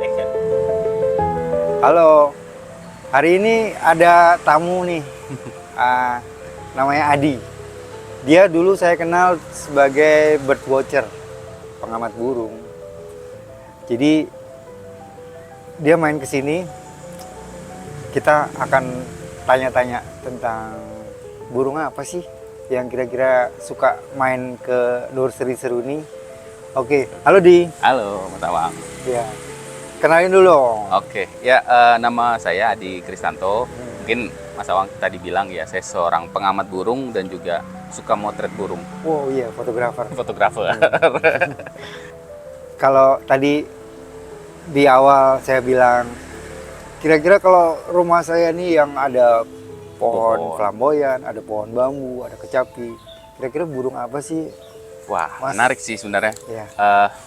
Action. Halo, hari ini ada tamu nih, namanya Adi. Dia dulu saya kenal sebagai bird watcher, pengamat burung. Jadi dia main ke sini, kita akan tanya-tanya tentang burung apa sih yang kira-kira suka main ke nursery Seruni. Oke, halo Di. Halo, Mas Awang. Ya, kenalin dulu dong. Oke, ya nama saya Adi Kristanto. Mungkin Mas Awang tadi bilang ya, saya seorang pengamat burung dan juga suka motret burung. Wow, iya, fotografer. Fotografer. Kalau tadi di awal saya bilang, kira-kira kalau rumah saya nih yang ada pohon flamboyan, ada pohon bambu, ada kecapi, kira-kira burung apa sih? Wah, Mas, menarik sih sebenarnya. ya.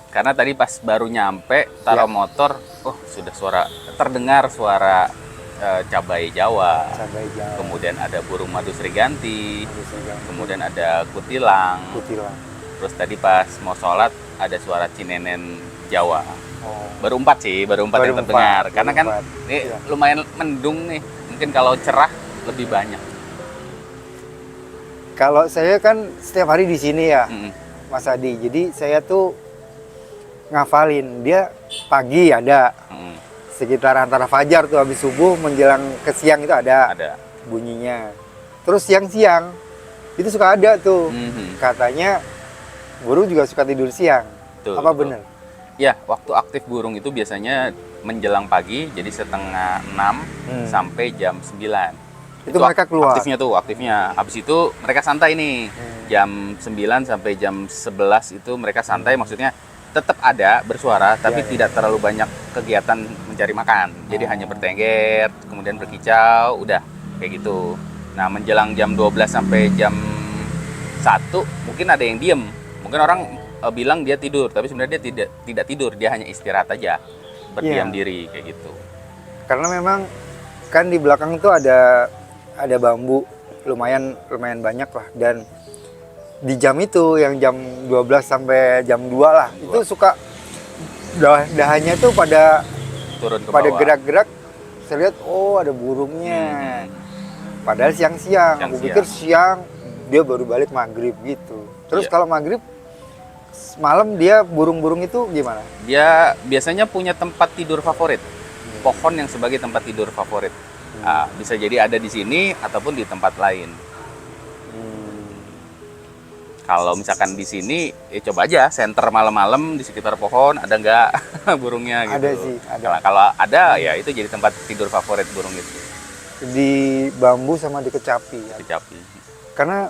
Karena tadi pas baru nyampe, taruh motor, sudah terdengar suara cabai Jawa. Cabai Jawa, Kemudian ada burung madu sriganti, Sriganti, kemudian ada kutilang. kutilang. Terus tadi pas mau sholat ada suara cinenen Jawa. Oh, Baru empat yang terdengar. Karena kan ini Iya. lumayan mendung nih. Mungkin kalau cerah lebih banyak. kalau saya kan setiap hari di sini ya, Mm-mm. Mas Adi. Jadi saya tuh ngafalin dia pagi ada, Mm-mm. sekitar antara fajar tuh habis subuh menjelang ke siang itu ada Ada. bunyinya. Terus siang-siang itu suka ada tuh. Mhm. Katanya burung juga suka tidur siang. Betul, Apa betul. benar? Ya, waktu aktif burung itu biasanya menjelang pagi, jadi setengah 6 sampai jam 9. Itu mereka keluar. Aktifnya. Habis itu mereka santai nih. Jam 9 sampai jam 11 itu mereka santai, maksudnya tetap ada bersuara, tapi Iya. tidak terlalu banyak kegiatan mencari makan. Jadi hanya bertengger, kemudian berkicau, udah kayak gitu. Nah, menjelang jam 12 sampai jam 1 mungkin ada yang diem. Mungkin orang bilang dia tidur, tapi sebenarnya dia tidak tidur, dia hanya istirahat aja, berdiam Iya. diri kayak gitu. Karena memang kan di belakang itu ada bambu lumayan banyak lah, dan di jam itu yang jam 12 sampai jam 2 lah, itu suka dahannya tuh pada Turun ke bawah. gerak-gerak. Saya lihat oh ada burungnya. Padahal siang-siang. Aku pikir siang dia baru balik maghrib gitu. Terus Iya. kalau maghrib malam dia burung-burung itu gimana? Dia biasanya punya tempat tidur favorit, pohon yang sebagai tempat tidur favorit. Nah, bisa jadi ada di sini ataupun di tempat lain. Kalau misalkan di sini, ya coba aja senter malam-malam di sekitar pohon, ada nggak burungnya gitu. Ada sih, ada. Kalau ada, ya itu jadi tempat tidur favorit burung itu. Di bambu sama di kecapi. Kecapi. Karena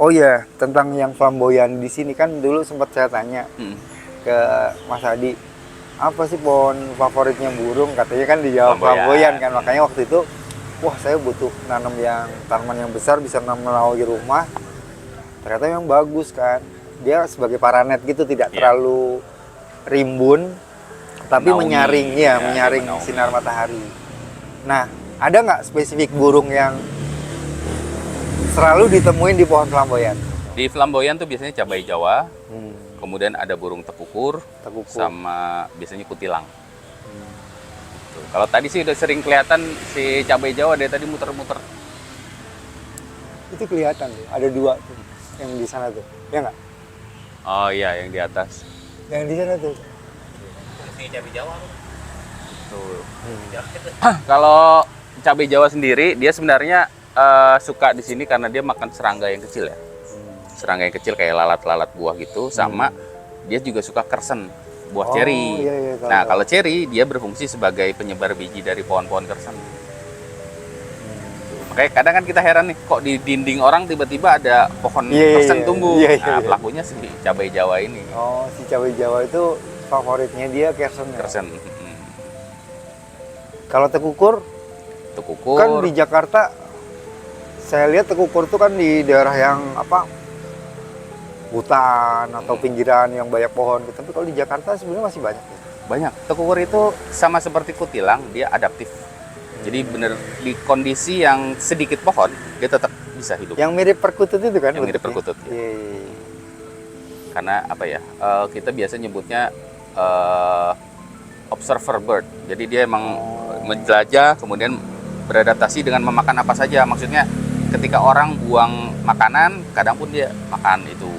oh ya, tentang yang flamboyan di sini kan dulu sempat saya tanya ke Mas Adi, apa sih pohon favoritnya burung? Katanya kan dijawab flamboyan kan. Makanya waktu itu, wah saya butuh nanam yang tanaman yang besar bisa nanam di rumah. Ternyata memang bagus kan. Dia sebagai paranet gitu, tidak terlalu rimbun, tapi menyaring menaungi. sinar matahari. Nah, ada nggak spesifik burung yang selalu ditemuin di pohon flamboyan? Di flamboyan tuh biasanya cabai Jawa, kemudian ada burung tekukur, sama biasanya kutilang. Tuh. Kalau tadi sih udah sering kelihatan si cabai Jawa dari tadi muter-muter. Itu kelihatan tuh, ada dua tuh yang di sana tuh, ya nggak? Oh iya, yang di atas. Yang di sana tuh. Si cabai Jawa. Tuh. Kalau cabai Jawa sendiri, dia sebenarnya suka di sini karena dia makan serangga yang kecil ya. Serangga yang kecil kayak lalat-lalat buah gitu, sama dia juga suka kersen, buah ceri. Iya, Nah, kalau ceri dia berfungsi sebagai penyebar biji dari pohon-pohon kersen. Makanya kadang kan kita heran nih, kok di dinding orang tiba-tiba ada pohon kersen tumbuh. Nah, pelakunya si cabai Jawa ini. Oh, si cabai Jawa itu favoritnya dia kersen. Kersen. Kalau tekukur? Tekukur. Kan di Jakarta saya lihat tekukur itu kan di daerah yang apa? Hutan atau pinggiran yang banyak pohon gitu. Tapi kalau di Jakarta sebenarnya masih banyak. Banyak. Tekukur itu sama seperti kutilang, dia adaptif. Jadi bener di kondisi yang sedikit pohon, dia tetap bisa hidup. Yang mirip perkutut itu kan? Yang mirip perkutut. Ya. Iya. Karena apa ya? Kita biasa nyebutnya observer bird. Jadi dia emang menjelajah, kemudian beradaptasi dengan memakan apa saja. Maksudnya ketika orang buang makanan, kadang pun dia makan itu.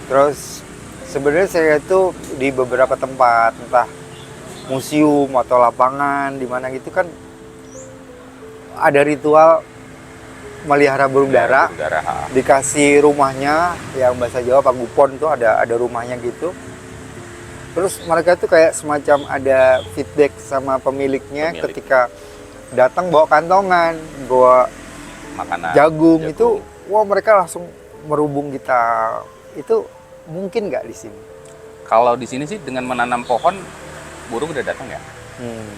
Terus sebenarnya saya itu di beberapa tempat, entah museum atau lapangan di mana gitu kan ada ritual melihara burung dara. Burung dara. Dikasih rumahnya yang bahasa Jawa pagupon tuh ada rumahnya gitu. Terus mereka tuh kayak semacam ada feedback sama pemiliknya ketika datang bawa kantongan, bawa makanan, jagung itu, wah mereka langsung merubung kita. Itu mungkin nggak di sini? Kalau di sini sih dengan menanam pohon, burung udah datang ya.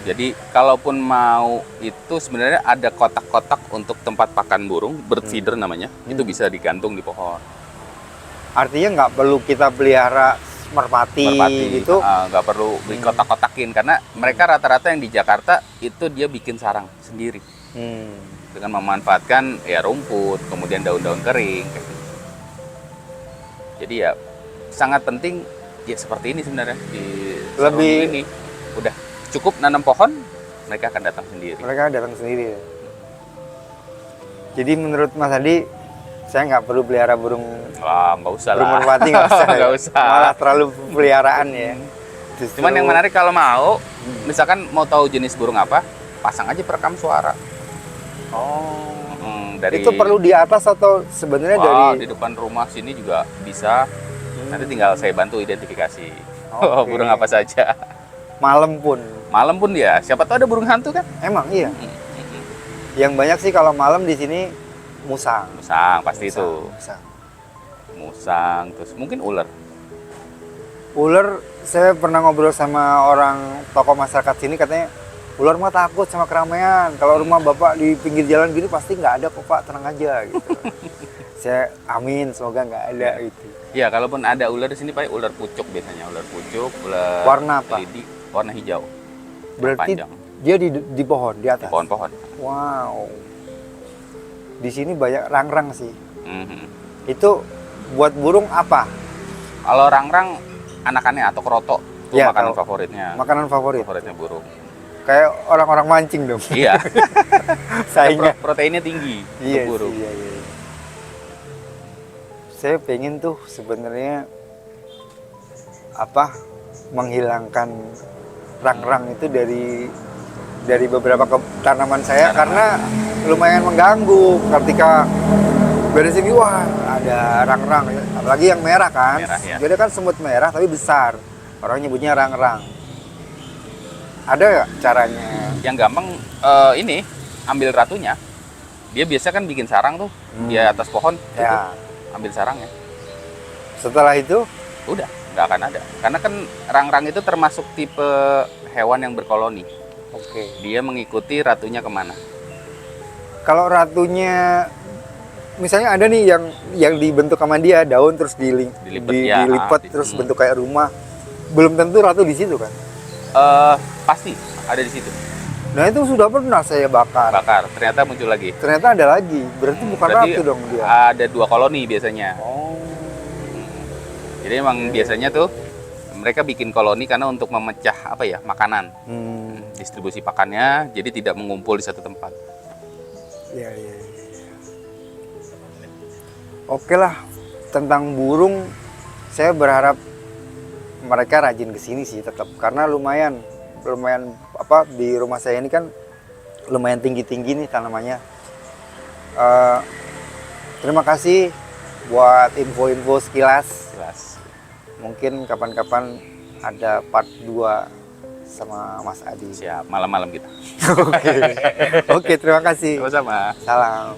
Jadi kalaupun mau itu sebenarnya ada kotak-kotak untuk tempat pakan burung, bird feeder namanya, itu bisa digantung di pohon. Artinya nggak perlu kita pelihara merpati gitu? Nggak perlu dikotak-kotakin, karena mereka rata-rata yang di Jakarta itu dia bikin sarang sendiri. Dengan memanfaatkan ya rumput, kemudian daun-daun kering. Kayak gitu. Jadi ya sangat penting ya seperti ini sebenarnya di lebih ini. Udah cukup nanam pohon, mereka akan datang sendiri. Mereka datang sendiri. Jadi menurut Mas Adi, saya nggak perlu pelihara burung. Wah, nggak usah burung lah. merpati nggak usah. Nggak usah. Malah terlalu peliharaan ya. Justru... Cuman yang menarik kalau mau, misalkan mau tahu jenis burung apa, pasang aja perekam suara. Dari... Itu perlu di atas atau sebenarnya dari di depan rumah sini juga bisa. Nanti tinggal saya bantu identifikasi. Burung apa saja. Malam pun ya. Siapa tahu ada burung hantu kan? Emang iya. Yang banyak sih kalau malam di sini musang. Musang pasti itu. Musang, terus mungkin ular. Ular, saya pernah ngobrol sama orang tokoh masyarakat sini, katanya ular mah takut sama keramaian. Kalau rumah bapak di pinggir jalan gini pasti nggak ada kok pak, tenang aja gitu. Saya amin, semoga nggak ada gitu. Ya, kalaupun ada ular di sini, Pak, ular pucuk biasanya. Ular pucuk, ular warna apa? Lidi, warna hijau. Berarti panjang. Dia di pohon, di atas? Di pohon-pohon. Wow. Di sini banyak rangrang sih. Itu buat burung apa? Kalau rangrang, anakannya atau kerotok, itu ya, makanan favoritnya. Makanan favoritnya burung. Kayak orang-orang mancing dong. Iya. Saingnya. Proteinnya tinggi untuk burung. Iya. Saya pengen tuh sebenarnya menghilangkan rang-rang itu dari beberapa tanaman saya karena lumayan mengganggu ketika beres ini, wah ada rang-rang, apalagi yang merah kan. Ya. Jadi kan semut merah tapi besar, orang nyebutnya rang-rang. Ada nggak caranya? Yang gampang ini ambil ratunya. Dia biasa kan bikin sarang tuh di atas pohon. Ya. Itu, ambil sarangnya. Setelah itu udah nggak akan ada, karena kan rang-rang itu termasuk tipe hewan yang berkoloni. Dia mengikuti ratunya kemana. Kalau ratunya misalnya ada nih yang dibentuk sama dia daun terus dilipat terus bentuk kayak rumah, belum tentu ratu di situ kan? Pasti ada di situ. Nah itu sudah pernah saya bakar, ternyata muncul lagi. Ternyata ada lagi, berarti bukan ratu dong dia. Ada 2 koloni biasanya. Jadi emang biasanya tuh mereka bikin koloni karena untuk memecah makanan, distribusi pakannya, jadi tidak mengumpul di satu tempat. Iya. Oke lah, tentang burung, saya berharap mereka rajin kesini sih tetap, karena lumayan di rumah saya ini kan lumayan tinggi nih tanamannya. Terima kasih buat info-info sekilas. Mungkin kapan-kapan ada part 2 sama Mas Adi. Siap, malam-malam kita. Oke, terima kasih. Sama-sama. Salam.